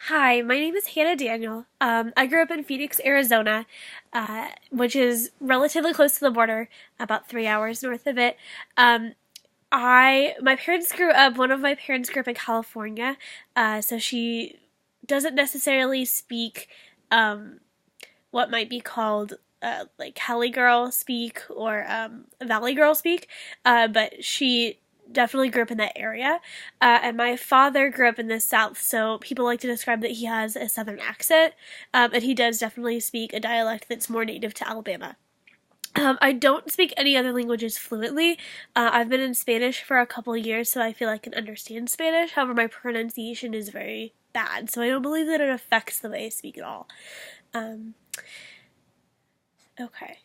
Hi, my name is Hannah Daniel. I grew up in Phoenix, Arizona, which is relatively close to the border, about 3 hours north of it. Um, my parents grew up. One of my parents grew up in California, so she doesn't necessarily speak um, what might be called like Cali girl speak or Valley girl speak, but she definitely grew up in that area. And my father grew up in the South, so people like to describe that he has a Southern accent, and he does definitely speak a dialect that's more native to Alabama. I don't speak any other languages fluently. I've been in Spanish for a couple of years, so I feel I can understand Spanish. However, my pronunciation is very bad, so I don't believe that it affects the way I speak at all. Um, okay.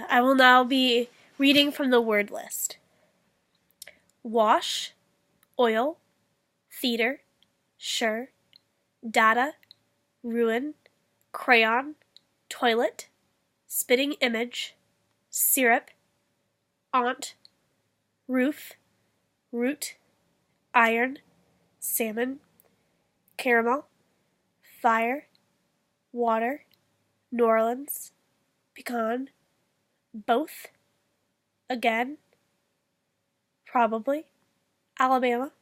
I will now be reading from the word list: wash, oil, theater, sure, data, ruin, crayon, toilet, spitting image, syrup, aunt, roof, root, iron, salmon, caramel, fire, water, New Orleans, pecan, both, again, probably, Alabama,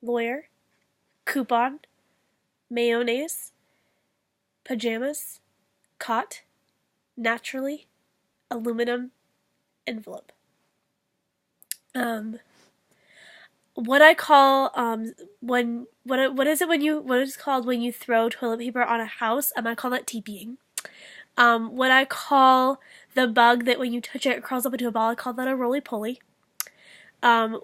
lawyer, coupon, mayonnaise, pajamas, cot, naturally, aluminum, envelope. Um, what I call what is it when you what is called when you throw toilet paper on a house? I call that TPing. What I call the bug that when you touch it, it crawls up into a ball, I call that a roly poly. Um,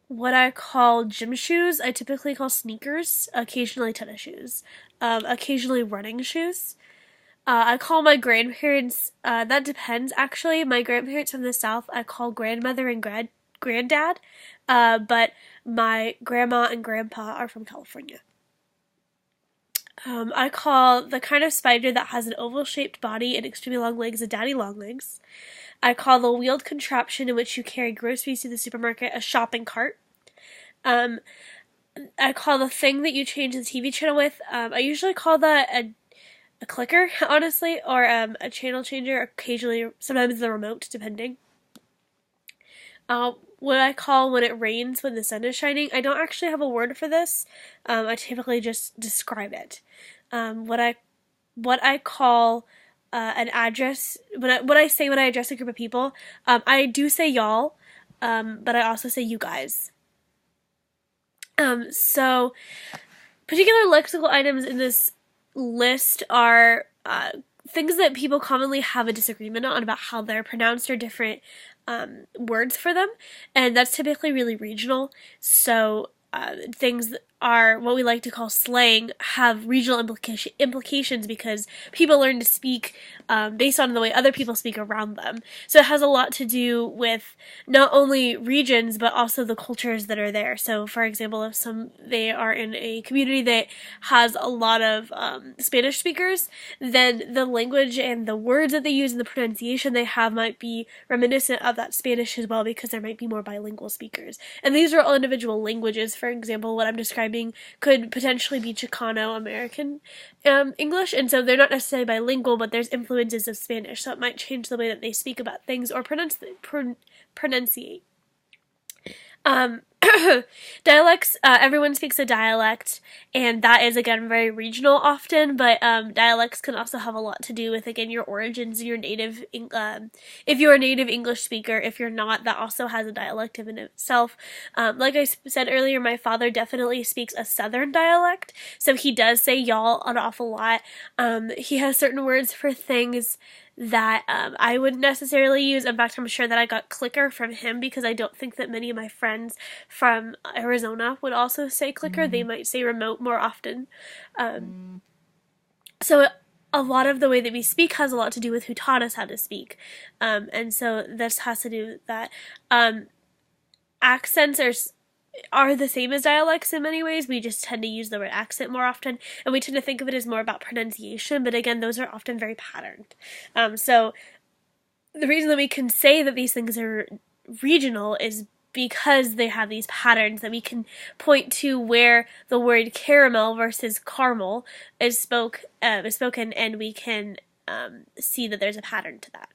what I call gym shoes, I typically call sneakers, occasionally tennis shoes, occasionally running shoes. I call my grandparents, that depends actually. My grandparents from the South, I call grandmother and granddad, but my grandma and grandpa are from California. I call the kind of spider that has an oval-shaped body and extremely long legs a daddy long legs. I call the wheeled contraption in which you carry groceries to the supermarket a shopping cart. Um, I call the thing that you change the TV channel with, I usually call that a clicker, honestly, or a channel changer, occasionally, sometimes the remote, depending. What I call when it rains when the sun is shining, I don't actually have a word for this. I typically just describe it. Um, what I what I call an address, what I say when I address a group of people, I do say y'all, but I also say you guys. So particular lexical items in this list are things that people commonly have a disagreement on about how they're pronounced or different words for them, and that's typically really regional. So things that are what we like to call slang have regional implications because people learn to speak based on the way other people speak around them. So it has a lot to do with not only regions but also the cultures that are there. So, for example, if they are in a community that has a lot of Spanish speakers, then the language and the words that they use and the pronunciation they have might be reminiscent of that Spanish as well because there might be more bilingual speakers. And these are all individual languages. For example, what I'm describing could potentially be Chicano American English, and so they're not necessarily bilingual, but there's influences of Spanish, so it might change the way that they speak about things or pronunciate. Um, dialects, everyone speaks a dialect, and that is, again, very regional often, but dialects can also have a lot to do with, again, your origins, your native, if you're a native English speaker. If you're not, that also has a dialect in itself. Like I said earlier, my father definitely speaks a Southern dialect, so he does say y'all an awful lot. He has certain words for things that I wouldn't necessarily use. In fact, I'm sure that I got clicker from him because I don't think that many of my friends from Arizona would also say clicker. They might say remote more often. So a lot of the way that we speak has a lot to do with who taught us how to speak. And so this has to do with that. Accents are the same as dialects in many ways. We just tend to use the word accent more often, and we tend to think of it as more about pronunciation, but again, those are often very patterned. So the reason that we can say that these things are regional is because they have these patterns that we can point to where the word caramel versus caramel is spoken, and we can see that there's a pattern to that.